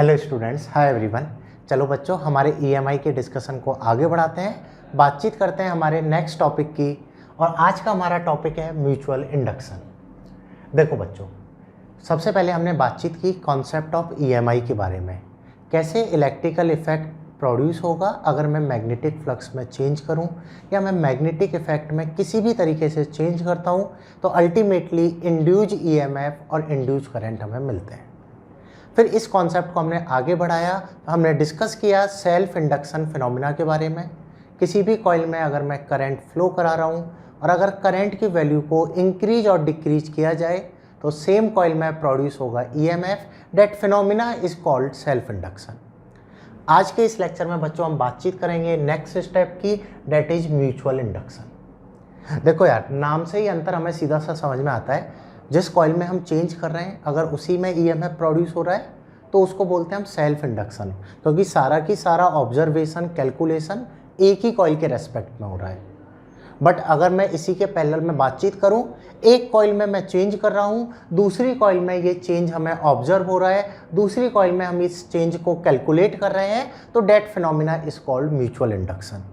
Hello students, hi everyone. चलो बच्चों, हमारे ईएमआई के डिस्कशन को आगे बढ़ाते हैं, बातचीत करते हैं हमारे नेक्स्ट टॉपिक की। और आज का हमारा टॉपिक है म्यूचुअल इंडक्शन। देखो बच्चों, सबसे पहले हमने बातचीत की कॉन्सेप्ट ऑफ ईएमआई के बारे में, कैसे इलेक्ट्रिकल इफेक्ट प्रोड्यूस होगा अगर मैं मैग्नेटिक फ्लक्स में चेंज करूं या मैं मैग्नेटिक इफेक्ट में किसी भी तरीके से चेंज करता हूं तो अल्टीमेटली इंड्यूज ईएमएफ और इंड्यूज करंट हमें मिलते हैं। फिर इस कॉन्सेप्ट को हमने आगे बढ़ाया, हमने डिस्कस किया सेल्फ इंडक्शन फिनोमिना के बारे में। किसी भी कॉइल में अगर मैं करंट फ्लो करा रहा हूँ और अगर करंट की वैल्यू को इंक्रीज और डिक्रीज किया जाए तो सेम कॉइल में प्रोड्यूस होगा EMF. That phenomena is called self induction. आज के इस लेक्चर में बच्चों हम बातचीत करेंगे नेक्स्ट स्टेप की, दैट इज म्यूचुअल इंडक्शन। देखो यार, नाम से ही अंतर हमें सीधा सा समझ में आता है। जिस कॉइल में हम चेंज कर रहे हैं अगर उसी में ईएमएफ प्रोड्यूस हो रहा है तो उसको बोलते हैं हम सेल्फ इंडक्शन, क्योंकि सारा की सारा ऑब्जर्वेशन कैलकुलेशन एक ही कॉइल के रेस्पेक्ट में हो रहा है। बट अगर मैं इसी के पैरेलल में बातचीत करूं, एक कॉइल में मैं चेंज कर रहा हूं, दूसरी कॉइल में ये चेंज हमें ऑब्जर्व हो रहा है, दूसरी कॉइल में हम इस चेंज को कैलकुलेट कर रहे हैं, तो that phenomena is called mutual induction.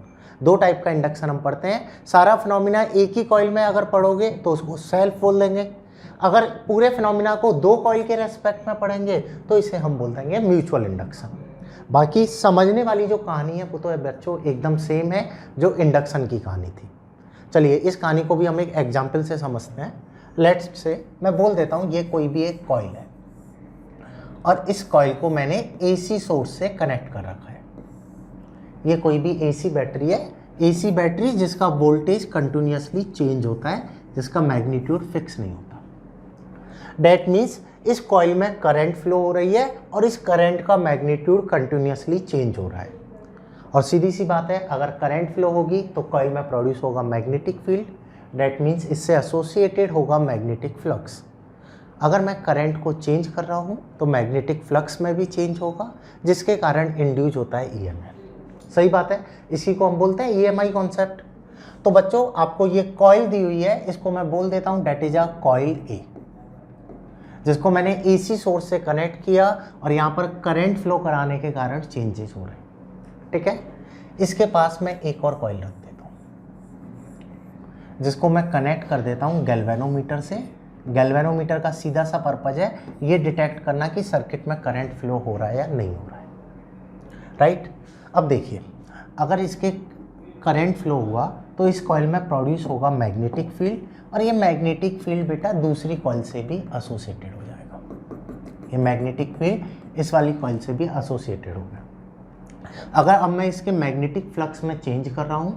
दो टाइप का इंडक्शन हम पढ़ते हैं। सारा फिनोमिना एक ही कॉइल में अगर पढ़ोगे तो उसको सेल्फ बोल देंगे। अगर पूरे फिनोमिना को दो कॉइल के रेस्पेक्ट में पढ़ेंगे तो इसे हम बोल देंगे म्यूचुअल इंडक्शन। बाकी समझने वाली जो कहानी है वो तो बच्चों एकदम सेम है जो इंडक्शन की कहानी थी। चलिए इस कहानी को भी हम एक एग्जाम्पल से समझते हैं। लेट्स से मैं बोल देता हूँ ये कोई भी एक कॉइल है और इस कॉइल को मैंने एसी सोर्स से कनेक्ट कर रखा है। ये कोई भी एसी बैटरी है, एसी बैटरी जिसका वोल्टेज कंटिन्यूसली चेंज होता है, जिसका मैग्नीट्यूड फिक्स नहीं होता। That means इस कॉइल में करंट फ्लो हो रही है और इस करंट का मैग्नीट्यूड कंटिन्यूसली चेंज हो रहा है। और सीधी सी बात है, अगर करंट फ्लो होगी तो कॉइल में प्रोड्यूस होगा मैग्नेटिक फील्ड। That means इससे एसोसिएटेड होगा मैग्नेटिक फ्लक्स। अगर मैं करंट को चेंज कर रहा हूँ तो मैग्नेटिक फ्लक्स में भी चेंज होगा, जिसके कारण इंड्यूस होता है ईएमएफ। सही बात है, इसी को हम बोलते हैं ईएमआई कॉन्सेप्ट। तो बच्चों आपको ये कॉइल दी हुई है, इसको मैं बोल देता हूँ डेट इज अ कॉइल ए, जिसको मैंने एसी सोर्स से कनेक्ट किया और यहाँ पर करंट फ्लो कराने के कारण चेंजेस हो रहे हैं। ठीक है, इसके पास मैं एक और कॉइल रख देता हूँ जिसको मैं कनेक्ट कर देता हूँ गैल्वेनोमीटर से। गैल्वेनोमीटर का सीधा सा पर्पज है ये डिटेक्ट करना कि सर्किट में करंट फ्लो हो रहा है या नहीं हो रहा है। राइट, अब देखिए, अगर इसके करंट फ्लो हुआ तो इस कॉइल में प्रोड्यूस होगा मैग्नेटिक फील्ड और ये मैग्नेटिक फील्ड बेटा दूसरी कॉइल से भी एसोसिएटेड हो जाएगा। ये मैग्नेटिक फील्ड इस वाली कॉइल से भी एसोसिएटेड हो गया। अगर अब मैं इसके मैग्नेटिक फ्लक्स में चेंज कर रहा हूँ,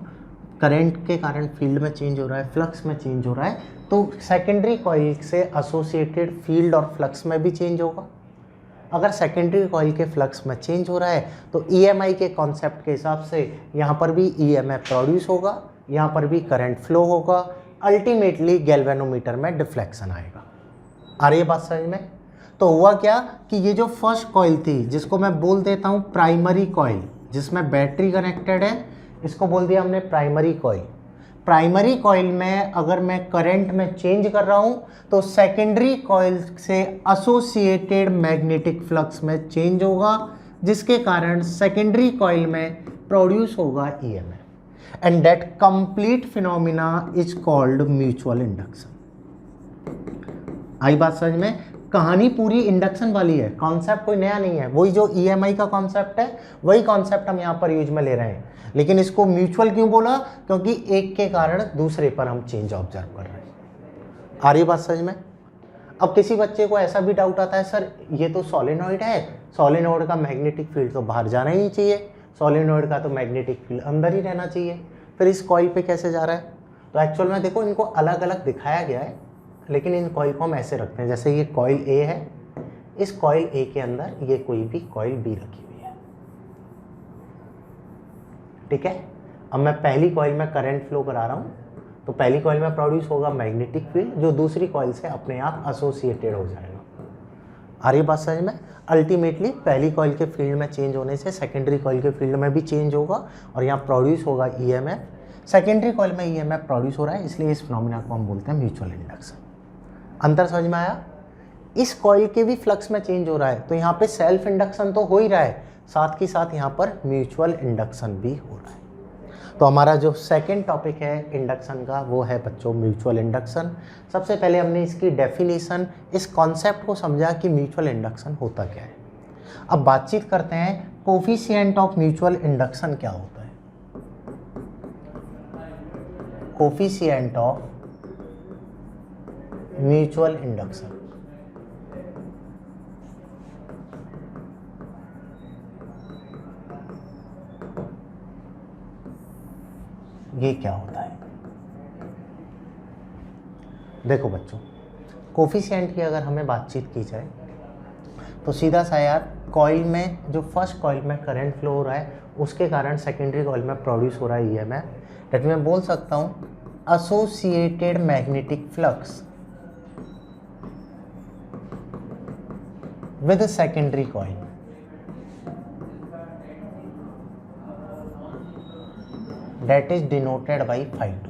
करंट के कारण फील्ड में चेंज हो रहा है, फ्लक्स में चेंज हो रहा है, तो सेकेंडरी कॉइल से एसोसिएटेड फील्ड और फ्लक्स में भी चेंज होगा। अगर सेकेंडरी कॉइल के फ्लक्स में चेंज हो रहा है तो ईएमआई के कॉन्सेप्ट के हिसाब से यहाँ पर भी ईएमएफ प्रोड्यूस होगा, यहाँ पर भी करंट फ्लो होगा, अल्टीमेटली गैल्वेनोमीटर में डिफ्लेक्शन आएगा। आ रही है बात समझ में? तो हुआ क्या कि ये जो फर्स्ट कॉइल थी जिसको मैं बोल देता हूँ प्राइमरी कॉइल, जिसमें बैटरी कनेक्टेड है, इसको बोल दिया हमने प्राइमरी कॉइल। प्राइमरी कॉइल में अगर मैं करंट में चेंज कर रहा हूँ तो सेकेंडरी कॉइल से एसोसिएटेड मैग्नेटिक फ्लक्स में चेंज होगा, जिसके कारण सेकेंडरी कॉइल में प्रोड्यूस होगा EMF. And that complete phenomena is called mutual induction। आई बात समझ में? कहानी पूरी इंडक्शन वाली है, कॉन्सेप्ट कोई नया नहीं है। वही जो ईएमआई का कॉन्सेप्ट है वही कॉन्सेप्ट हम यहाँ पर यूज में ले रहे हैं। लेकिन इसको म्यूचुअल क्यों बोला? क्योंकि एक के कारण दूसरे पर हम चेंज ऑब्जर्व कर रहे हैं। आ रही बात समझ में? अब किसी बच्चे को ऐसा भी डाउट आता है, सर ये तो सोलेनॉइड है, सोलेनॉइड का मैग्नेटिक फील्ड तो बाहर जाना ही नहीं चाहिए, सोलेनॉइड का तो मैग्नेटिक फील्ड अंदर ही रहना चाहिए, फिर इस कॉइल पे कैसे जा रहा है? तो एक्चुअल में देखो, इनको अलग अलग दिखाया गया है, लेकिन इन कॉइल को हम ऐसे रखते हैं जैसे ये कॉइल ए है, इस कॉइल ए के अंदर ये कोई भी कॉइल बी रखी हुई है। ठीक है, अब मैं पहली कॉइल में करंट फ्लो करा रहा हूँ तो पहली कॉइल में प्रोड्यूस होगा मैग्नेटिक फील्ड जो दूसरी कॉइल से अपने आप एसोसिएटेड हो जाएगा। आ रही बात समझ में? अल्टीमेटली पहली कॉइल के फील्ड में चेंज होने से सेकेंडरी कॉइल के फील्ड में भी चेंज होगा और यहाँ प्रोड्यूस होगा ईएमएफ। सेकेंडरी कॉइल में ईएमएफ प्रोड्यूस हो रहा है, इसलिए इस फिनोमिना को हम बोलते हैं म्यूचुअल इंडक्शन। अंतर समझ में आया? इस कॉइल के भी फ्लक्स में चेंज हो रहा है, तो यहाँ पे सेल्फ इंडक्शन तो हो ही रहा है, साथ ही साथ यहाँ पर म्यूचुअल इंडक्शन भी हो रहा है। तो हमारा जो सेकंड टॉपिक है इंडक्शन का वो है बच्चों म्यूचुअल इंडक्शन। सबसे पहले हमने इसकी डेफिनेशन, इस कॉन्सेप्ट को समझा कि म्यूचुअल इंडक्शन होता क्या है। अब बातचीत करते हैं कोफिशिएंट ऑफ म्यूचुअल इंडक्शन क्या होता है। कोफिशिएंट ऑफ म्यूचुअल इंडक्शन, ये क्या होता है। देखो बच्चों, कोफिशिएंट की अगर हमें बातचीत की जाए तो सीधा सा यार, कॉइल में जो फर्स्ट कॉइल में करंट फ्लो हो रहा है उसके कारण सेकेंडरी कॉइल में प्रोड्यूस हो रहा है ईएमएफ, दैट मैं बोल सकता हूँ associated magnetic flux with secondary coil. That is denoted by phi2।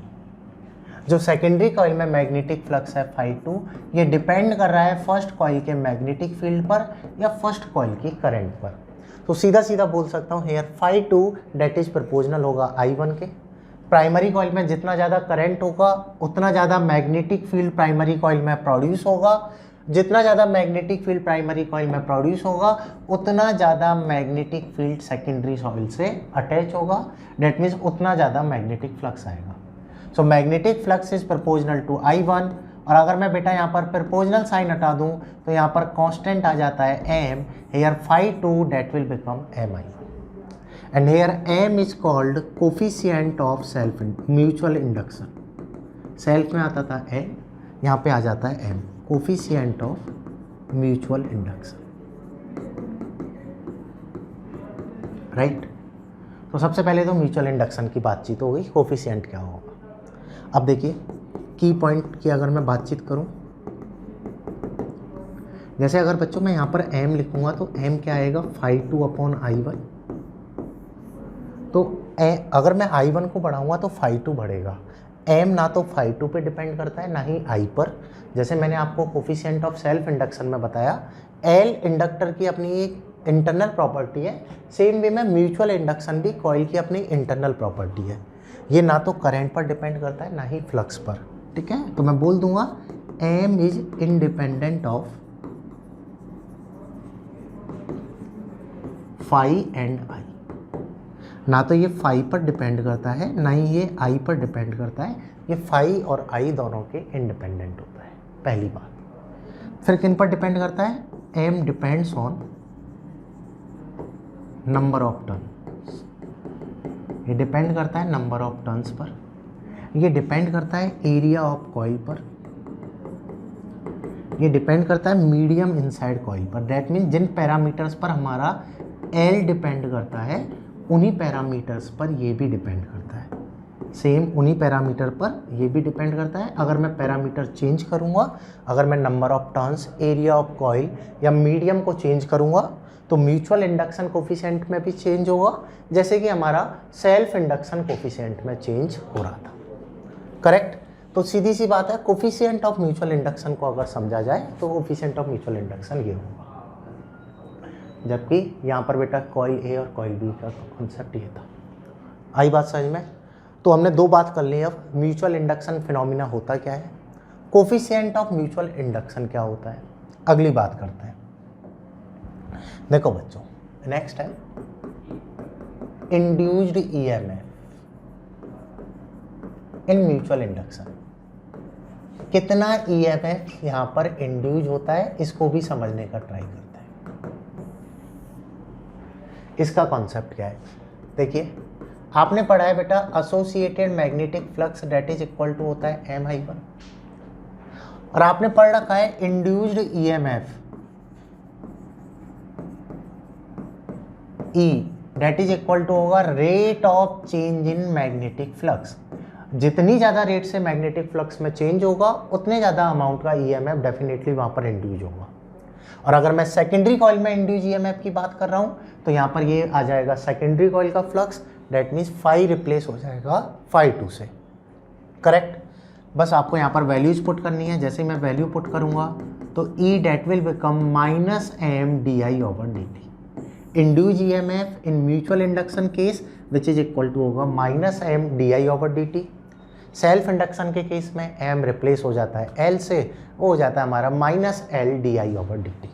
जो सेकेंडरी कॉइल में मैग्नेटिक फ्लक्स है phi2, ये डिपेंड कर रहा है फर्स्ट कॉइल के मैग्नेटिक फील्ड पर या फर्स्ट कॉइल की करंट पर। तो सीधा सीधा बोल सकता हूँ hair phi2 date is proportional होगा I1 के। प्राइमरी कॉइल में जितना ज़्यादा करंट होगा उतना ज़्यादा मैग्नेटिक फील्ड प्राइमरी कॉइल में प्रोड्यूस होगा, जितना ज़्यादा मैग्नेटिक फील्ड प्राइमरी कॉइल में प्रोड्यूस होगा उतना ज़्यादा मैग्नेटिक फील्ड सेकेंडरी कॉइल से अटैच होगा, डेट मीन्स उतना ज़्यादा मैग्नेटिक फ्लक्स आएगा। So magnetic flux is proportional to I1। और अगर मैं बेटा यहाँ पर प्रोपोर्शनल साइन हटा दूँ तो यहाँ पर कांस्टेंट आ जाता है m, here phi2 that will become mi1 and here m is called coefficient of self mutual induction. Self में आता था n, यहाँ पे आ जाता है m, coefficient of mutual induction, right. तो सबसे पहले तो म्यूचुअल इंडक्शन की बातचीत हो गई, कोफिशिएंट क्या होगा। अब देखिए की पॉइंट की अगर मैं बातचीत करूं, जैसे अगर बच्चों मैं यहाँ पर m लिखूंगा तो m क्या आएगा phi2 अपॉन I1। तो अगर मैं I1 को बढ़ाऊंगा तो phi2 बढ़ेगा। m ना तो phi2 पे डिपेंड करता है ना ही I पर। जैसे मैंने आपको कोफिशिएंट ऑफ सेल्फ इंडक्शन में बताया, L इंडक्टर की अपनी एक इंटरनल प्रॉपर्टी है, सेम वे में म्यूचुअल इंडक्शन भी कॉइल की अपनी इंटरनल प्रॉपर्टी है। ये ना तो करंट पर डिपेंड करता है ना ही फ्लक्स पर, ठीक है। तो मैं बोल दूंगा m is independent of phi and I। ना तो ये फाई पर डिपेंड करता है ना ही ये I पर डिपेंड करता है, ये फाई और I दोनों के इंडिपेंडेंट होता है, पहली बात। फिर किन पर डिपेंड करता है, m depends on number of turns, ये डिपेंड करता है नंबर ऑफ टर्न्स पर, ये डिपेंड करता है एरिया ऑफ कॉइल पर, ये डिपेंड करता है मीडियम इनसाइड कॉइल पर। दैट मीन जिन पैरामीटर्स पर हमारा L डिपेंड करता है उन्हीं पैरामीटर्स पर ये भी डिपेंड करता है, सेम उन्हीं पैरामीटर पर ये भी डिपेंड करता है। अगर मैं पैरामीटर चेंज करूँगा, अगर मैं number of turns, area of coil या मीडियम को चेंज करूँगा तो म्यूचुअल इंडक्शन कोफिशिएंट में भी चेंज होगा, जैसे कि हमारा सेल्फ इंडक्शन कोफिशिएंट में चेंज हो रहा था, करेक्ट। तो सीधी सी बात है, कोफिशिएंट ऑफ म्यूचुअल इंडक्शन को अगर समझा जाए तो कोफिशिएंट ऑफ म्यूचुअल इंडक्शन ये होगा। जबकि यहाँ पर बेटा कॉइल ए और कॉइल बी का कॉन्सेप्ट ये था। आई बात समझ में। तो हमने दो बात कर ली। अब म्यूचुअल इंडक्शन फिनोमिना होता क्या है, कोफिशिएंट ऑफ म्यूचुअल इंडक्शन क्या होता है, अगली बात करते हैं। देखो बच्चों, नेक्स्ट है induced EMF in mutual induction. कितना ईएमएफ यहाँ पर इंड्यूस होता है, इसको भी समझने का ट्राई करते हैं। इसका कॉन्सेप्ट क्या है, देखिए आपने पढ़ा है बेटा associated magnetic flux that is equal to होता है M-1, और आपने पढ़ रखा है induced EMF E that is equal to होगा rate of change in magnetic flux. जितनी ज़्यादा रेट से मैग्नेटिक फ्लक्स में चेंज होगा उतने ज़्यादा अमाउंट का ईएमएफ डेफिनेटली वहाँ पर इंड्यूस होगा। और अगर मैं सेकेंडरी कॉइल में इंड्यूस ईएमएफ की बात कर रहा हूँ तो यहाँ पर ये आ जाएगा सेकेंडरी कॉइल का flux, that means phi replace हो जाएगा phi2 से, करेक्ट। बस आपको यहाँ पर वैल्यूज पुट करनी है। जैसे मैं वैल्यू पुट करूँगा तो E that will become minus M di over dt. Induced EMF in mutual induction case which is equal to होगा minus M di over dt. Self induction के केस में M replace हो जाता है L से, वो हो जाता है हमारा minus L di over dt.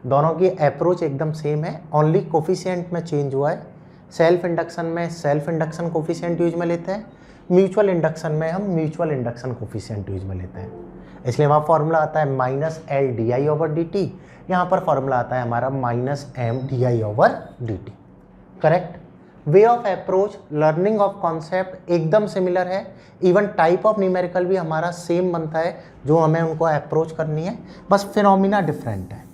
दोनों की अप्रोच एकदम सेम है, ओनली कोफिशिएंट में चेंज हुआ है. सेल्फ इंडक्शन में सेल्फ इंडक्शन कोफिशिएंट यूज में लेते हैं, म्यूचुअल इंडक्शन में हम म्यूचुअल इंडक्शन कोफिशिएंट यूज में लेते हैं. इसलिए वहाँ फॉर्मूला आता है minus L di over dt, यहाँ पर फॉर्मूला आता है हमारा minus M di over dt. Correct. Way of approach, learning of concept एकदम सिमिलर है. इवन टाइप ऑफ न्यूमेरिकल भी हमारा सेम बनता है जो हमें उनको अप्रोच करनी है, बस फिनोमिना डिफरेंट है.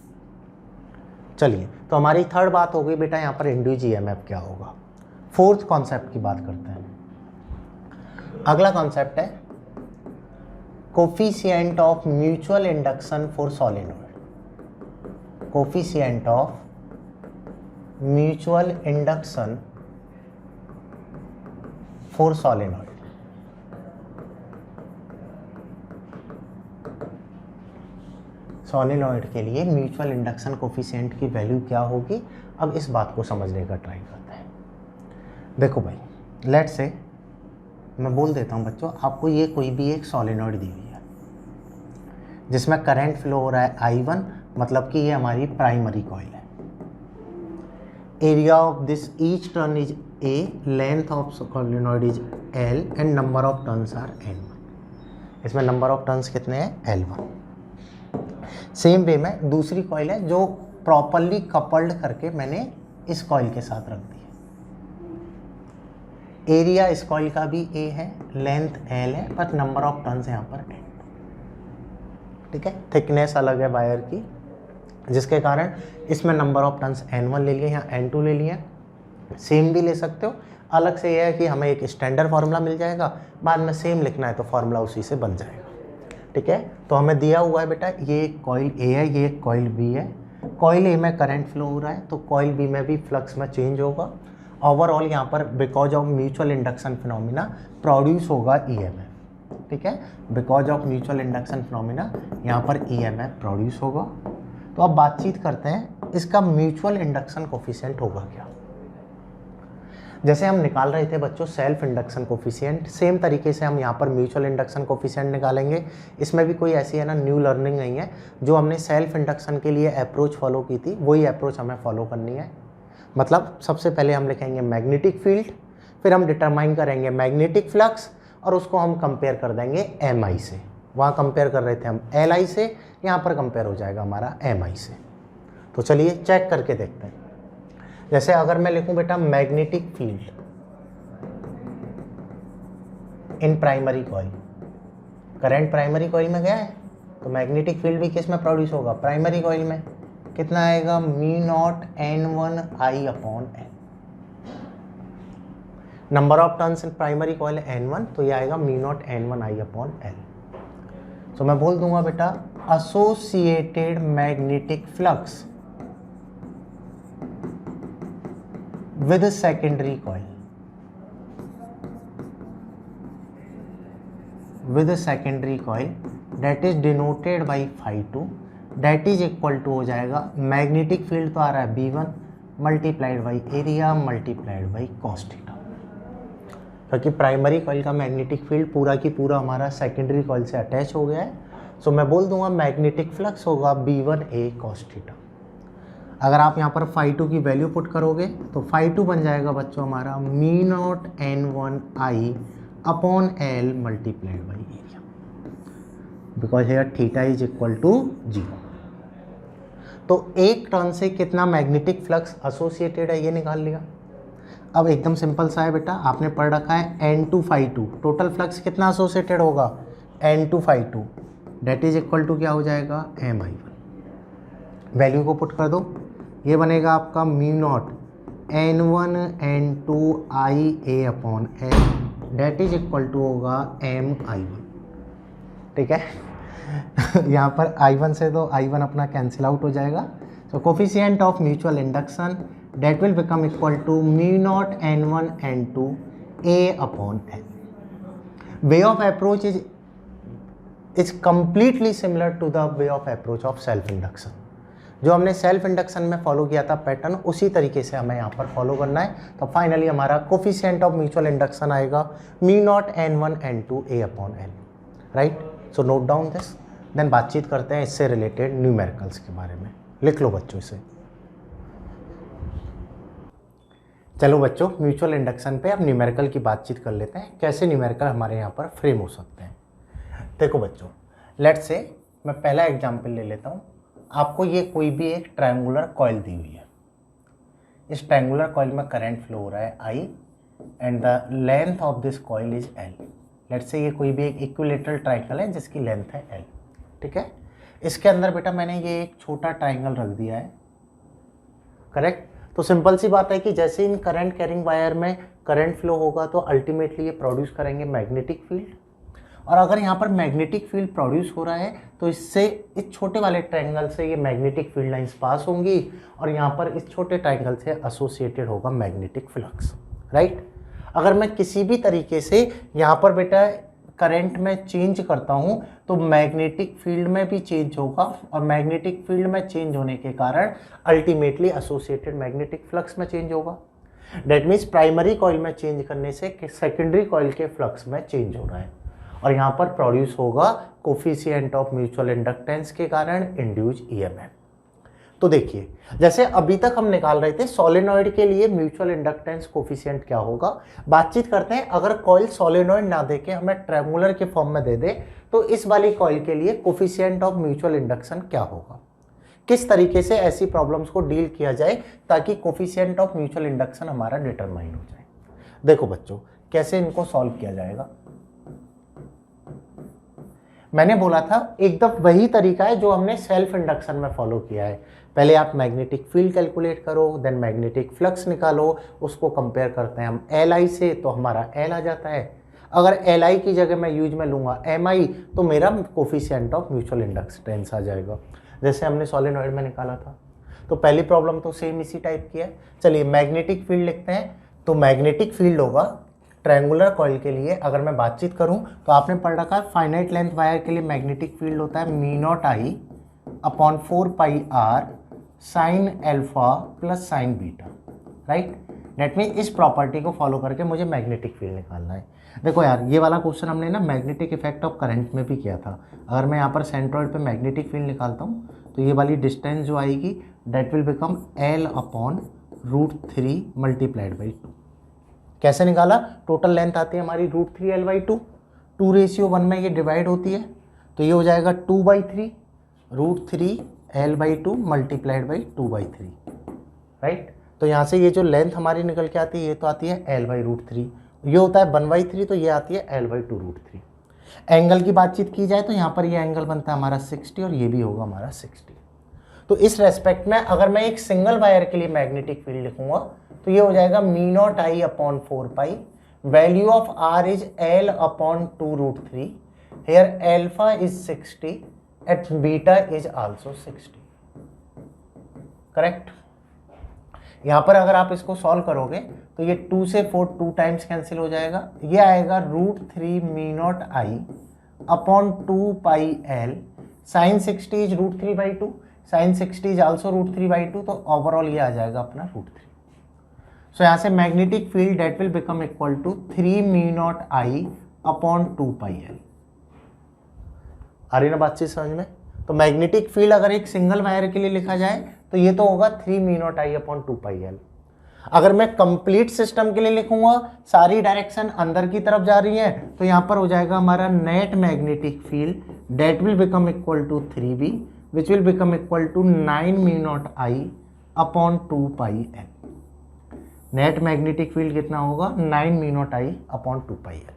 चलिए, तो हमारी थर्ड बात हो गई बेटा यहाँ पर इंड्यूस्ड ईएमएफ क्या होगा. फोर्थ कॉन्सेप्ट की बात करते हैं. अगला कॉन्सेप्ट है coefficient of mutual induction for solenoid. Coefficient of mutual induction for solenoid. Solenoid के लिए म्यूचुअल इंडक्शन कोफिशिएंट की वैल्यू क्या होगी, अब इस बात को समझने का ट्राई करते हैं. देखो भाई, लेट से मैं बोल देता हूँ बच्चों, आपको ये कोई भी एक सॉलिनॉइड दी हुई है जिसमें करंट फ्लो हो रहा है I1, मतलब कि ये हमारी प्राइमरी कॉइल है. Area of this each turn is A, length of solenoid is L and number of turns are N1. इसमें नंबर ऑफ टर्न्स कितने हैं, L1. सेम वे में दूसरी कॉइल है जो प्रॉपरली कपल्ड करके मैंने इस कॉइल के साथ रख दी है. एरिया इस कॉइल का भी A है, लेंथ L है, बट नंबर ऑफ टर्न्स यहाँ पर N. ठीक है, थिकनेस अलग है वायर की, जिसके कारण इसमें नंबर ऑफ टर्न्स N1 ले लिए, यहाँ N2 ले लिए. सेम भी ले सकते हो, अलग से यह है कि हमें एक स्टैंडर्ड फार्मूला मिल जाएगा, बाद में सेम लिखना है तो फार्मूला उसी से बन जाएगा. ठीक है, तो हमें दिया हुआ है बेटा ये कॉइल A है, ये कॉइल B है. कॉइल A में करंट फ्लो हो रहा है तो कॉइल B में भी फ्लक्स में चेंज होगा. ओवरऑल यहाँ पर because of mutual induction phenomena produce होगा EMF. ठीक है, because of mutual induction phenomena यहाँ पर EMF प्रोड्यूस होगा. तो अब बातचीत करते हैं इसका म्यूचुअल इंडक्शन कोफिशिएंट होगा क्या. जैसे हम निकाल रहे थे बच्चों सेल्फ इंडक्शन कोफिशिएंट, सेम तरीके से हम यहाँ पर म्यूचुअल इंडक्शन कोफिशिएंट निकालेंगे. इसमें भी कोई ऐसी है ना न्यू लर्निंग नहीं है. जो हमने सेल्फ इंडक्शन के लिए अप्रोच फॉलो की थी वही अप्रोच हमें फॉलो करनी है. मतलब सबसे पहले हम लिखेंगे मैग्नेटिक फील्ड, फिर हम डिटरमाइन करेंगे मैग्नेटिक फ्लक्स और उसको हम कंपेयर कर देंगे MI से. वहाँ कंपेयर कर रहे थे हम LI से, यहाँ पर कंपेयर हो जाएगा हमारा MI से. तो चलिए चेक करके देखते हैं. जैसे अगर मैं लिखूं बेटा magnetic field in primary coil, current primary coil में गया है तो मैग्नेटिक फील्ड भी किस में प्रोड्यूस होगा, प्राइमरी कॉइल में. कितना आएगा, μ0 N1I upon N. Number of turns in primary coil N1, तो ये आएगा μ0 N1I अपॉन L. तो मैं बोल दूंगा बेटा associated magnetic flux with secondary coil, with a secondary coil that is denoted by phi2, that is equal to हो जाएगा मैग्नेटिक फील्ड तो आ रहा है B1 multiplied by area multiplied by cos theta. क्योंकि प्राइमरी कॉइल का magnetic field पूरा की पूरा हमारा सेकेंडरी कॉइल से अटैच हो गया है. सो मैं बोल दूंगा मैग्नेटिक फ्लक्स होगा B1A cos थीटा. अगर आप यहाँ पर phi2 की वैल्यू पुट करोगे तो phi2 बन जाएगा बच्चों हमारा μ0 N1I upon L multiplied by area, because here theta is equal to 0. तो एक टर्न से कितना मैग्नेटिक फ्लक्स एसोसिएटेड है ये निकाल लिया. अब एकदम सिंपल सा है बेटा, आपने पढ़ रखा है N2 phi2, टोटल फ्लक्स कितना एसोसिएटेड होगा N2 phi2, date is equal to क्या हो जाएगा MI1. वैल्यू को पुट कर दो, ये बनेगा आपका μ0 N1 N2IA upon L, that is equal to होगा MI1. ठीक है, यहाँ पर I1 से तो I1 अपना कैंसिल आउट हो जाएगा. So coefficient of mutual induction that will become equal to μ0 N1 N2 A upon L. Way of approach is is completely similar to the way of approach of self induction. जो हमने self induction में follow किया था pattern, उसी तरीके से हमें यहाँ पर फॉलो करना है। तो फाइनली हमारा कोफिशिएंट ऑफ म्यूचुअल इंडक्शन आएगा mu naught n1 n2 a upon l, right. So note down this, then बातचीत करते हैं इससे रिलेटेड न्यूमेरिकल्स के बारे में। लिख लो बच्चों इसे। चलो बच्चों, म्यूचुअल इंडक्शन पे अब न्यूमेरिकल की बातचीत कर लेते हैं, कैसे न्यूमेरिकल हमारे यहाँ पर फ्रेम हो सकते हैं। देखो बच्चों, लेट्स से मैं पहला एग्जांपल ले लेता हूँ। आपको ये कोई भी एक ट्रायंगुलर कॉइल दी हुई है। इस ट्रायंगुलर कॉइल में करंट फ्लो हो रहा है I and the length of this coil is L। Let's say ये कोई भी एक इक्विलेटरल ट्रायंगल है जिसकी लेंथ है L, ठीक है। इसके अंदर बेटा मैंने ये एक छोटा ट्रायंगल रख दिया है, करेक्ट। तो सिंपल सी बात है कि जैसे इन करंट कैरिंग वायर में करंट फ्लो होगा तो अल्टीमेटली ये प्रोड्यूस करेंगे मैग्नेटिक फील्ड, और अगर यहाँ पर मैग्नेटिक फील्ड प्रोड्यूस हो रहा है तो इससे इस छोटे वाले ट्रायंगल से ये मैग्नेटिक फील्ड लाइंस पास होंगी और यहाँ पर इस छोटे ट्रायंगल से एसोसिएटेड होगा मैग्नेटिक फ्लक्स, राइट। अगर मैं किसी भी तरीके से यहाँ पर बेटा करंट में चेंज करता हूँ तो मैग्नेटिक फील्ड में भी चेंज होगा, और मैग्नेटिक फील्ड में चेंज होने के कारण अल्टीमेटली एसोसिएटेड मैग्नेटिक फ्लक्स में चेंज होगा। डेट मीन्स प्राइमरी कॉइल में चेंज करने से सेकेंडरी कॉइल के फ्लक्स में चेंज हो रहा है, और यहाँ पर प्रोड्यूस होगा कोफिशिएंट ऑफ म्यूचुअल इंडक्टेंस के कारण इंड्यूस ईएमएफ। तो देखिए, जैसे अभी तक हम निकाल रहे थे सोलेनॉइड के लिए म्यूचुअल इंडक्टेंस कोफिशिएंट क्या होगा, बातचीत करते हैं। अगर कॉइल सोलेनॉइड ना देके हमें ट्रायंगुलर के फॉर्म में दे दे तो इस वाली कॉइल के लिए कोफिशिएंट ऑफ म्यूचुअल इंडक्शन क्या होगा, किस तरीके से ऐसी प्रॉब्लम्स को डील किया जाए ताकि कोफिशिएंट ऑफ म्यूचुअल इंडक्शन हमारा डिटरमाइन हो जाए। देखो बच्चों, कैसे इनको सॉल्व किया जाएगा। मैंने बोला था एकदम वही तरीका है जो हमने सेल्फ इंडक्शन में फॉलो किया है। पहले आप मैग्नेटिक फील्ड कैलकुलेट करो, देन मैग्नेटिक फ्लक्स निकालो, उसको कंपेयर करते हैं हम Li से तो हमारा L आ जाता है। अगर Li की जगह मैं यूज में लूँगा Mi तो मेरा कोफिशिएंट ऑफ म्यूचुअल इंडक्टेंस आ जाएगा, जैसे हमने सोलेनॉइड में निकाला था। तो पहली प्रॉब्लम तो सेम इसी टाइप की है। चलिए मैग्नेटिक फील्ड लिखते हैं। तो मैग्नेटिक फील्ड होगा ट्रायंगुलर कॉइल के लिए, अगर मैं बातचीत करूं तो आपने पढ़ रखा है फाइनाइट लेंथ वायर के लिए मैग्नेटिक फील्ड होता है mu naught I upon 4 pi R sine alpha plus sine beta, right. That mean इस प्रॉपर्टी को फॉलो करके मुझे मैग्नेटिक फील्ड निकालना है। देखो यार, ये वाला क्वेश्चन हमने ना मैग्नेटिक इफेक्ट ऑफ करंट में भी किया था। अगर मैं यहाँ पर सेंट्रॉइड पे मैग्नेटिक फील्ड निकालता हूँ तो ये वाली डिस्टेंस जो आएगी that will become L upon √3 multiplied by 2। कैसे निकाला, टोटल लेंथ आती है हमारी √3L/2, 2:1 में ये डिवाइड होती है तो ये हो जाएगा 2/3 √3L/2 मल्टीप्लाइड बाई 2/3, राइट। तो यहाँ से ये जो लेंथ हमारी निकल के आती है ये तो आती है L/√3, ये होता है 1/3 तो ये आती है L/2√3। एंगल की बातचीत की जाए तो यहाँ पर ये एंगल बनता है हमारा 60 और ये भी होगा हमारा 60। तो इस रेस्पेक्ट में अगर मैं एक सिंगल वायर के लिए मैग्नेटिक फील्ड लिखूंगा तो ये हो जाएगा mu naught I upon 4 pi, value of R is L upon 2√3, here alpha is 60 at beta is also 60, correct. यहाँ पर अगर आप इसको सॉल्व करोगे तो ये 2 से 4 2 टाइम्स कैंसिल हो जाएगा, ये आएगा √3 mu naught I upon 2 pi L, sine 60 is √3/2, sine 60 is also √3/2, तो ओवरऑल ये आ जाएगा अपना √3। सो यहाँ से magnetic field that will become equal to 3 mu naught I upon 2 pi L। आ रही ना बातचीत समझ में। तो मैग्नेटिक फील्ड अगर एक सिंगल वायर के लिए लिखा जाए तो ये तो होगा 3 mu naught I upon 2 pi L। अगर मैं कंप्लीट सिस्टम के लिए लिखूंगा, सारी डायरेक्शन अंदर की तरफ जा रही है, तो यहाँ पर हो जाएगा हमारा net magnetic field that will become equal to 3b which will become equal to 9 mu naught I upon 2 pi L। Net magnetic field कितना होगा, 9 mu naught I upon 2 pi L।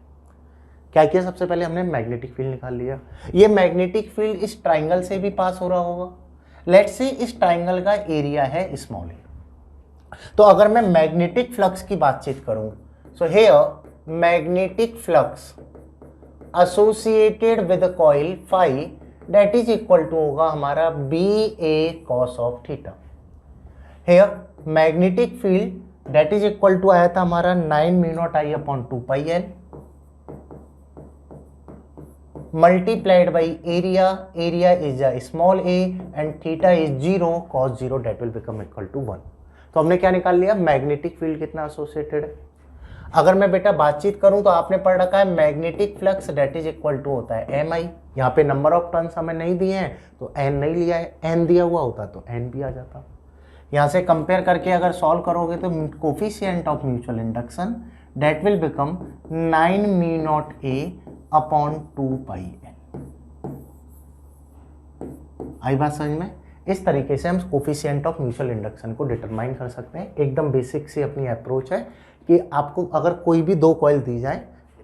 क्या किया, सबसे पहले हमने मैग्नेटिक फील्ड निकाल लिया। ये मैग्नेटिक फील्ड इस ट्राइंगल से भी पास हो रहा होगा। लेट्स से इस ट्राइंगल का एरिया है स्मॉल ए। तो अगर मैं मैग्नेटिक फ्लक्स की बातचीत करूं, so here magnetic flux associated with coil phi that is equal to होगा हमारा BA cos of theta. Here magnetic field that is equal to आया था हमारा 9 mu naught I upon 2 pi L multiplied by area. Area is a small a and theta is 0 cos 0 that will become equal to 1. तो हमने क्या निकाल लिया, magnetic field कितना associated है. अगर मैं बेटा बातचीत करूं तो आपने पढ़ रखा है magnetic flux that is equal to होता है एम आई. यहाँ पे नंबर ऑफ टर्न्स हमें नहीं दिए हैं तो एन नहीं लिया है, एन दिया हुआ होता तो एन भी आ जाता. यहाँ से कंपेयर करके अगर सॉल्व करोगे तो coefficient of mutual induction that will become 9 mu naught a upon 2 pi n. आई बात समझ में. इस तरीके से हम कोफिशिएंट ऑफ म्यूचुअल इंडक्शन को डिटरमाइन कर सकते हैं. एकदम बेसिक सी अपनी अप्रोच है कि आपको अगर कोई भी दो कॉइल दी जाए,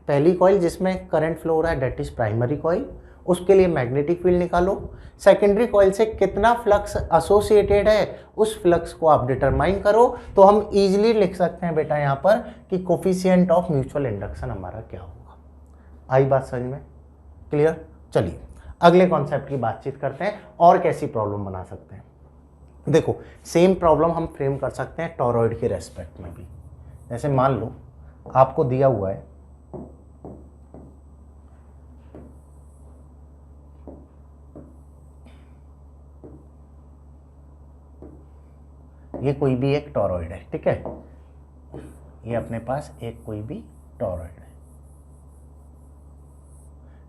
पहली कॉइल जिसमें करंट फ्लो हो रहा है डेट इज प्राइमरी कॉइल, उसके लिए मैग्नेटिक फील्ड निकालो. सेकेंडरी कॉइल से कितना फ्लक्स एसोसिएटेड है उस फ्लक्स को आप डिटरमाइन करो. तो हम इजीली लिख सकते हैं बेटा यहाँ पर कि कोफिशिएंट ऑफ म्यूचुअल इंडक्शन हमारा क्या होगा. आई बात समझ में, क्लियर. चलिए अगले कॉन्सेप्ट की बातचीत करते हैं और कैसी प्रॉब्लम बना सकते हैं. देखो सेम प्रॉब्लम हम फ्रेम कर सकते हैं टॉरॉइड के रेस्पेक्ट में भी. जैसे मान लो आपको दिया हुआ है ये कोई भी एक टॉरॉइड है, ठीक है. ये अपने पास एक कोई भी टॉरॉइड है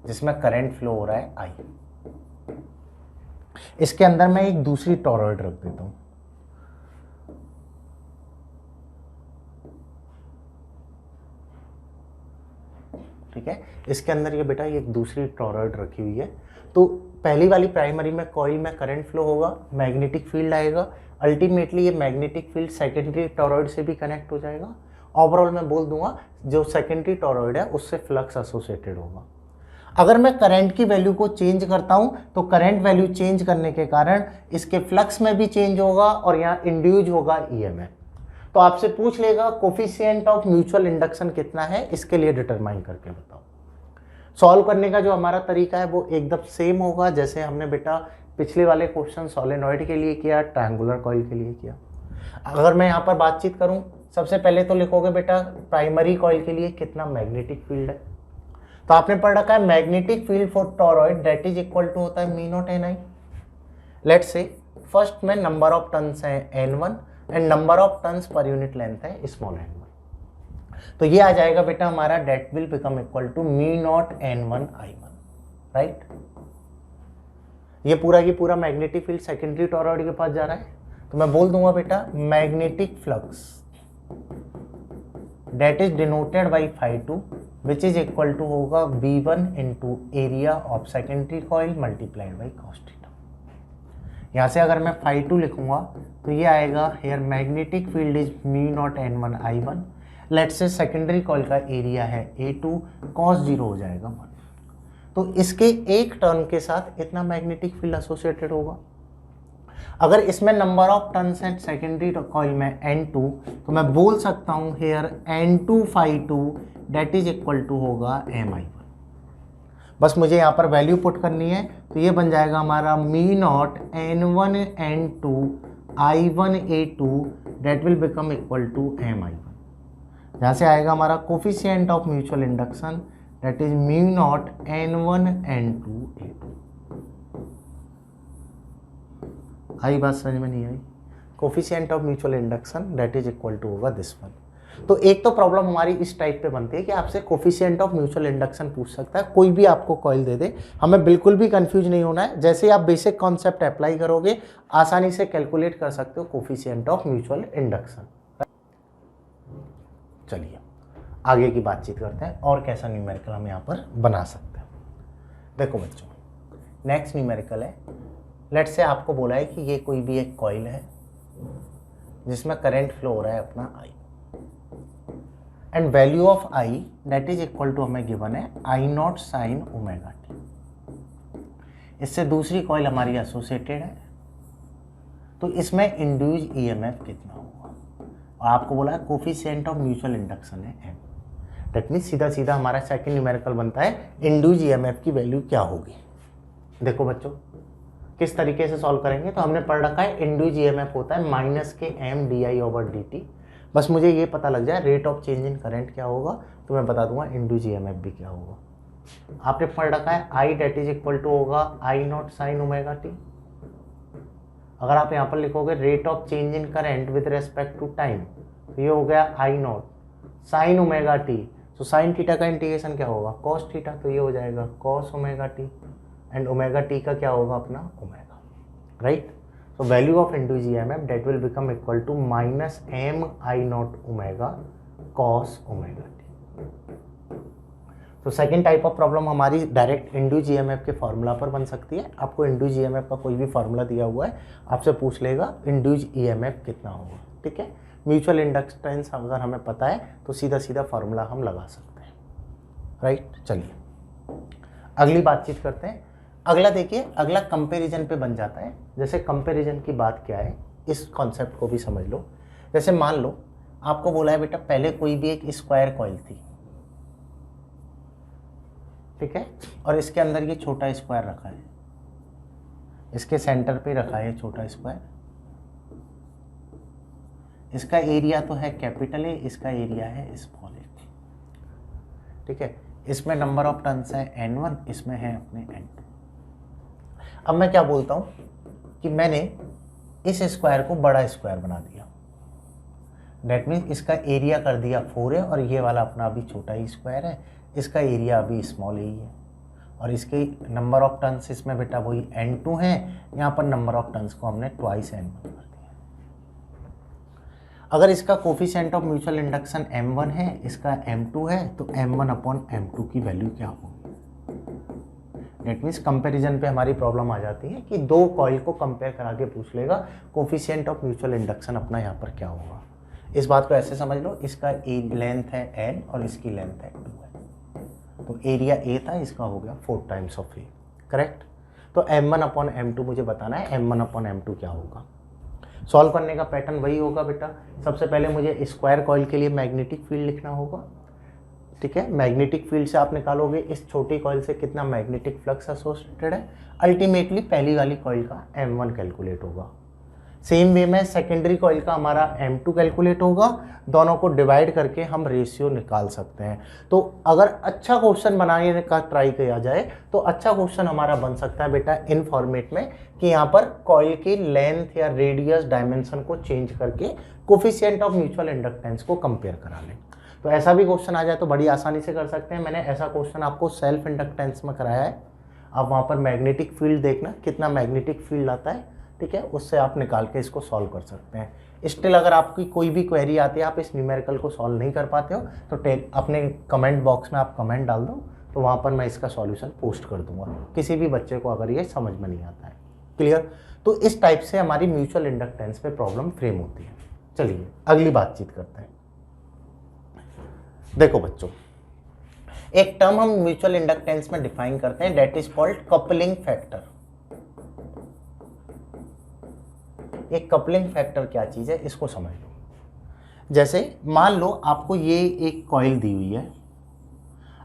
जिसमें करंट फ्लो हो रहा है आई. इसके अंदर मैं एक दूसरी टॉरॉइड रख देता हूं. ठीक है, इसके अंदर ये बेटा ये एक दूसरी टॉरॉइड रखी हुई है. तो पहली वाली प्राइमरी में कॉइल में करंट फ्लो होगा, मैग्नेटिक फील्ड आएगा. अल्टीमेटली ये मैग्नेटिक फील्ड सेकेंडरी टॉरॉइड से भी कनेक्ट हो जाएगा. ओवरऑल मैं बोल दूंगा जो सेकेंडरी टॉरॉइड है उससे फ्लक्स एसोसिएटेड होगा. अगर मैं करंट की वैल्यू को चेंज करता हूं तो करंट वैल्यू चेंज करने के कारण इसके फ्लक्स में भी चेंज होगा और यहाँ इंड्यूज होगा ईएमएफ. तो आपसे पूछ लेगा कोफिशिएंट ऑफ म्यूचुअल इंडक्शन कितना है, इसके लिए डिटरमाइन करके बताओ. सॉल्व करने का जो हमारा तरीका है वो एकदम सेम होगा जैसे हमने बेटा पिछले वाले क्वेश्चन सोलेनॉइड के लिए किया, ट्रायंगुलर कॉइल के लिए किया. अगर मैं यहाँ पर बातचीत करूँ, सबसे पहले तो लिखोगे बेटा प्राइमरी कॉइल के लिए कितना मैग्नेटिक फील्ड है. तो आपने पढ़ रखा है magnetic field for toroid that is equal to होता है mu naught N I. Let's say first में नंबर ऑफ टर्न्स है n1 and number of turns पर यूनिट लेंथ है स्मॉल n1. तो ये आ जाएगा बेटा हमारा that will become equal to mu naught n1 i1, right. ये पूरा की पूरा मैग्नेटिक फील्ड सेकेंडरी टॉरॉइड के पास जा रहा है. तो मैं बोल दूंगा बेटा magnetic flux that is denoted by φ2 which is equal to होगा V1 into area of secondary coil multiplied by cos theta. यहाँ से अगर मैं φ2 लिखूंगा तो ये आएगा here magnetic field is mu naught n1 i1. Let's say secondary coil का एरिया है A2, cos 0 हो जाएगा 1. तो इसके एक टर्न के साथ इतना मैग्नेटिक फील्ड एसोसिएटेड होगा. अगर इसमें नंबर ऑफ टर्न्स है सेकेंडरी कॉइल में n2 तो मैं बोल सकता हूँ here n2 φ2 that is equal to होगा mi1. बस मुझे यहाँ पर वैल्यू पुट करनी है तो ये बन जाएगा हमारा mu naught n1 n2 i1 a2 that will become equal to mi1. यहाँ से आएगा हमारा coefficient of mutual induction that is mu naught n1 n2 a2. आई बात समझ में नहीं आई. Coefficient of mutual induction that is equal to होगा दिस वन. तो एक तो प्रॉब्लम हमारी इस टाइप पे बनती है कि आपसे कोफिशिएंट ऑफ म्यूचुअल इंडक्शन पूछ सकता है, कोई भी आपको कॉइल दे दे. हमें बिल्कुल भी कंफ्यूज नहीं होना है. जैसे आप बेसिक कॉन्सेप्ट अप्लाई करोगे आसानी से कैलकुलेट कर सकते हो कोफिशिएंट ऑफ म्यूचुअल इंडक्शन. चलिए आगे की बातचीत करते हैं और कैसा न्यूमेरिकल हम यहाँ पर बना सकते हैं. देखो बच्चों नेक्स्ट न्यूमेरिकल है. लेट्स से आपको बोला है कि ये कोई भी एक कॉइल है जिसमें करंट फ्लो हो रहा है अपना I and value of I that is equal to हमें गिवन है I0 sin ओमेगा t. इससे दूसरी कॉइल हमारी एसोसिएटेड है तो इसमें इंड्यूस ईएमएफ कितना होगा. और आपको बोला है कोफिशिएंट ऑफ म्यूचुअल इंडक्शन है m. दैट मीन्स सीधा सीधा हमारा सेकंड न्यूमेरिकल बनता है इंड्यूस ईएमएफ की वैल्यू क्या होगी. देखो बच्चों किस तरीके से सॉल्व करेंगे. तो हमने पढ़ रखा है इंड्यूस ईएमएफ होता है -m di/dt. बस मुझे ये पता लग जाए rate of change in current क्या होगा तो मैं बता दूंगा इंड्यूस ईएमएफ भी क्या होगा. आपने पढ़ रखा है I that is equal to होगा I naught sine omega T. अगर आप यहाँ पर लिखोगे rate of change in current with respect to time, तो ये हो गया I naught sine omega T. तो साइन थीटा का इंटीग्रेशन क्या होगा कॉस थीटा, तो ये हो जाएगा cos omega T and omega T का क्या होगा अपना omega, right. So value of induced EMF that will become equal to minus M I naught omega cos omega T. तो सेकेंड टाइप ऑफ प्रॉब्लम हमारी डायरेक्ट इंड्यूस्ड ईएमएफ के formula पर बन सकती है। आपको इंड्यूस्ड ईएमएफ का कोई भी फार्मूला दिया हुआ है, आपसे पूछ लेगा इंड्यूस्ड ईएमएफ कितना होगा, ठीक है। म्यूचुअल इंडक्टेंस अगर हमें पता है तो सीधा सीधा फार्मूला हम लगा सकते हैं, राइट। चलिए अगली बातचीत करते हैं। अगला देखिए, अगला कंपैरिजन पे बन जाता है। जैसे कंपैरिजन की बात क्या है, इस कॉन्सेप्ट को भी समझ लो। जैसे मान लो आपको बोला है बेटा पहले कोई भी एक स्क्वायर कॉइल थी, ठीक है, और इसके अंदर ये छोटा स्क्वायर रखा है, इसके सेंटर पे रखा है छोटा स्क्वायर। इसका एरिया तो है कैपिटल ए, इसका एरिया है स्मॉल ए, ठीक है। इसमें नंबर ऑफ टर्न्स है n1, इसमें है अपने n2। अब मैं क्या बोलता हूँ कि मैंने इस स्क्वायर को बड़ा स्क्वायर बना दिया, डेट मीन्स इसका एरिया कर दिया 4 है, और ये वाला अपना अभी छोटा ही स्क्वायर है, इसका एरिया अभी स्मॉल ही है, और इसके नंबर ऑफ टर्न्स इसमें बेटा वही n2 है। यहाँ पर नंबर ऑफ टर्न्स को हमने ट्वाइस n1 कर दिया। अगर इसका coefficient of mutual induction m1 है, इसका m2 है, तो m1 अपॉन m2 की वैल्यू क्या होगी। डेट मीन्स कंपैरिजन पे हमारी प्रॉब्लम आ जाती है कि दो कॉइल को कंपेयर करा के पूछ लेगा कोफिशिएंट ऑफ म्यूचुअल इंडक्शन अपना यहाँ पर क्या होगा। इस बात को ऐसे समझ लो, इसका लेंथ है n और इसकी लेंथ है 2 है, तो एरिया a था, इसका हो गया 4 टाइम्स ऑफ a, करेक्ट। तो m1 अपॉन m2 मुझे बताना है m1 अपॉन m2 क्या होगा। सॉल्व करने का पैटर्न वही होगा बेटा, सबसे पहले मुझे स्क्वायर कॉइल के लिए मैग्नेटिक फील्ड लिखना होगा, ठीक है। मैग्नेटिक फील्ड से आप निकालोगे इस छोटी कॉइल से कितना मैग्नेटिक फ्लक्स एसोसिएटेड है, अल्टीमेटली पहली वाली कॉइल का m1 कैलकुलेट होगा। सेम वे में सेकेंडरी कॉइल का हमारा m2 कैलकुलेट होगा, दोनों को डिवाइड करके हम रेशियो निकाल सकते हैं। तो अगर अच्छा क्वेश्चन बनाने का ट्राई किया जाए तो अच्छा क्वेश्चन हमारा बन सकता है बेटा इन फॉर्मेट में कि यहाँ पर कॉइल की लेंथ या रेडियस डायमेंशन को चेंज करके कोफिशिएंट ऑफ म्यूचुअल इंडक्टेंस को कंपेयर करा लें। तो ऐसा भी क्वेश्चन आ जाए तो बड़ी आसानी से कर सकते हैं। मैंने ऐसा क्वेश्चन आपको सेल्फ इंडक्टेंस में कराया है, आप वहाँ पर मैग्नेटिक फील्ड देखना कितना मैग्नेटिक फील्ड आता है, ठीक है, उससे आप निकाल के इसको सॉल्व कर सकते हैं। स्टिल अगर आपकी कोई भी क्वेरी आती है, आप इस न्यूमेरिकल को सॉल्व नहीं कर पाते हो, तो अपने कमेंट बॉक्स में आप कमेंट डाल दो, तो वहाँ पर मैं इसका सॉल्यूशन पोस्ट कर दूंगा किसी भी बच्चे को अगर ये समझ में नहीं आता है। क्लियर। तो इस टाइप से हमारी म्यूचुअल इंडक्टेंस पे प्रॉब्लम फ्रेम होती है। चलिए अगली बातचीत करते हैं। देखो बच्चों, एक टर्म हम म्यूचुअल इंडक्टेंस में डिफाइन करते हैं, that is called coupling factor. एक कपलिंग फैक्टर क्या चीज है, इसको समझ लो। जैसे मान लो आपको ये एक कॉइल दी हुई है,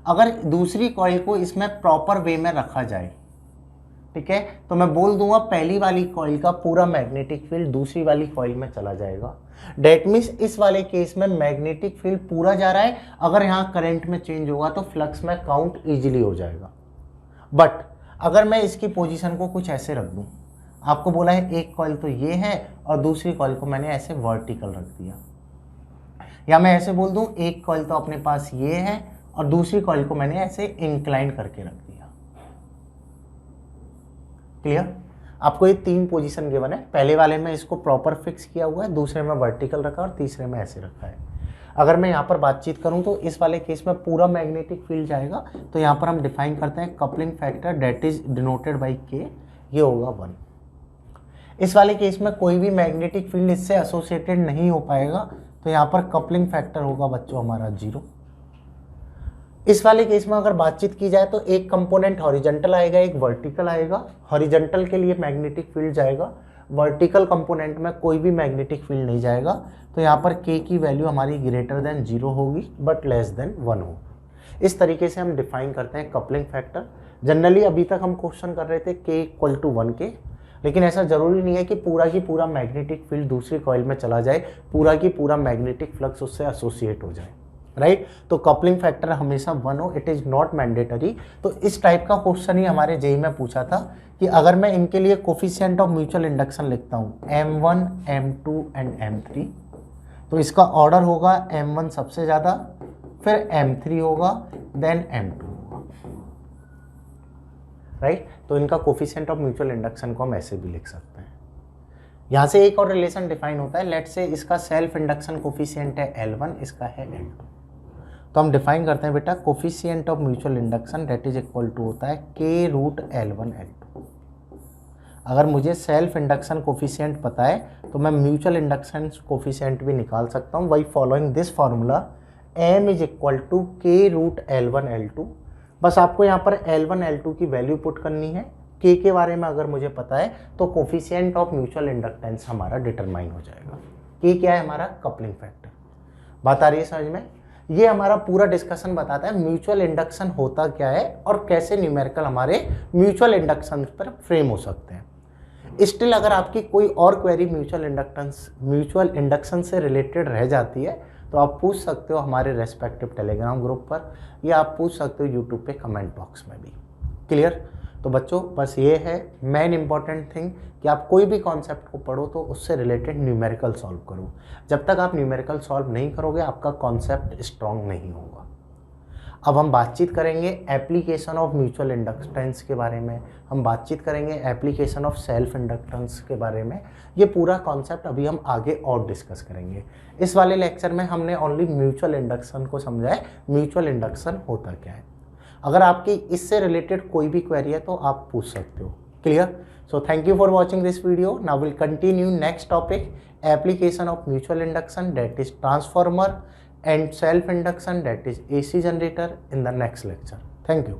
अगर दूसरी कॉइल को इसमें प्रॉपर वे में रखा जाए, ठीक है, तो मैं बोल दूंगा पहली वाली कॉइल का पूरा मैग्नेटिक फील्ड दूसरी वाली कॉइल में चला जाएगा। डेट मीन्स इस वाले केस में मैग्नेटिक फील्ड पूरा जा रहा है, अगर यहाँ करंट में चेंज होगा तो फ्लक्स में काउंट इजीली हो जाएगा। बट अगर मैं इसकी पोजीशन को कुछ ऐसे रख दूं, आपको बोला है एक कॉइल तो ये है और दूसरी कॉइल को मैंने ऐसे वर्टिकल रख दिया, या मैं ऐसे बोल दूं एक कॉइल तो अपने पास ये है और दूसरी कॉइल को मैंने ऐसे इंक्लाइन करके रख दिया। क्लियर। आपको ये 3 पोजीशन गिवन है, पहले वाले में इसको प्रॉपर फिक्स किया हुआ है, दूसरे में वर्टिकल रखा और तीसरे में ऐसे रखा है। अगर मैं यहाँ पर बातचीत करूँ तो इस वाले केस में पूरा मैग्नेटिक फील्ड जाएगा, तो यहाँ पर हम डिफाइन करते हैं coupling factor that is denoted by K, ये होगा 1। इस वाले केस में कोई भी मैग्नेटिक फील्ड इससे एसोसिएटेड नहीं हो पाएगा, तो यहाँ पर कपलिंग फैक्टर होगा बच्चों हमारा 0। इस वाले केस में अगर बातचीत की जाए तो एक कंपोनेंट हॉरिजॉन्टल आएगा, एक वर्टिकल आएगा। हॉरिजॉन्टल के लिए मैग्नेटिक फील्ड जाएगा, वर्टिकल कंपोनेंट में कोई भी मैग्नेटिक फील्ड नहीं जाएगा, तो यहाँ पर के की वैल्यू हमारी ग्रेटर देन 0 होगी बट लेस देन 1 होगी। इस तरीके से हम डिफाइन करते हैं कपलिंग फैक्टर। जनरली अभी तक हम क्वेश्चन कर रहे थे के इक्वल टू 1 के, लेकिन ऐसा जरूरी नहीं है कि पूरा की पूरा मैग्नेटिक फील्ड दूसरी कॉइल में चला जाए, पूरा की पूरा मैग्नेटिक फ्लक्स उससे एसोसिएट हो जाए, राइट। तो कपलिंग फैक्टर हमेशा 1 हो, इट इज़ नॉट मैंडेटरी। तो इस टाइप का क्वेश्चन ही हमारे जेई में पूछा था कि अगर मैं इनके लिए कोफिशिएंट ऑफ म्यूचुअल इंडक्शन लिखता हूँ M1, M2 एंड M3, तो इसका ऑर्डर होगा M1 सबसे ज़्यादा, फिर M3 होगा, देन M2 होगा, राइट। तो इनका कोफिशिएंट ऑफ म्यूचुअल इंडक्शन को हम ऐसे भी लिख सकते हैं। यहाँ से एक और रिलेशन डिफाइन होता है, लेट से इसका सेल्फ इंडक्शन कोफिशिएंट है L1, इसका है L2। तो हम डिफाइन करते हैं बेटा coefficient of mutual induction that is equal to होता है K√L1 L2। अगर मुझे सेल्फ इंडक्शन कोफिशिएंट पता है तो मैं म्यूचुअल इंडक्शन कोफिशिएंट भी निकाल सकता हूँ by following this formula M is equal to K√L1 L2। बस आपको यहाँ पर L1 L2 की वैल्यू पुट करनी है। K के बारे में अगर मुझे पता है तो कोफिशिएंट ऑफ म्यूचुअल इंडक्टेंस हमारा डिटरमाइन हो जाएगा। K क्या है हमारा? Coupling factor. बात आ रही है समझ में? ये हमारा पूरा डिस्कशन बताता है म्यूचुअल इंडक्शन होता क्या है और कैसे न्यूमेरिकल हमारे म्यूचुअल इंडक्शन पर फ्रेम हो सकते हैं। स्टिल अगर आपकी कोई और क्वेरी म्यूचुअल इंडक्शन से रिलेटेड रह जाती है तो आप पूछ सकते हो हमारे रेस्पेक्टिव टेलीग्राम ग्रुप पर, या आप पूछ सकते हो यूट्यूब पे कमेंट बॉक्स में भी। क्लियर? तो बच्चों बस ये है मेन इंपॉर्टेंट थिंग कि आप कोई भी कॉन्सेप्ट को पढ़ो तो उससे रिलेटेड न्यूमेरिकल सॉल्व करो। जब तक आप न्यूमेरिकल सॉल्व नहीं करोगे आपका कॉन्सेप्ट स्ट्रॉन्ग नहीं होगा। अब हम बातचीत करेंगे एप्लीकेशन ऑफ म्यूचुअल इंडक्टेंस के बारे में, हम बातचीत करेंगे एप्लीकेशन ऑफ सेल्फ इंडक्टेंस के बारे में। ये पूरा कॉन्सेप्ट अभी हम आगे और डिस्कस करेंगे। इस वाले लेक्चर में हमने ओनली म्यूचुअल इंडक्शन को समझा है, म्यूचुअल इंडक्शन होता क्या है। अगर आपकी इससे रिलेटेड कोई भी क्वेरी है तो आप पूछ सकते हो। Clear? So thank you for watching this video. Now will continue next topic application of mutual induction that is transformer and self induction that is AC generator in the next lecture. Thank you.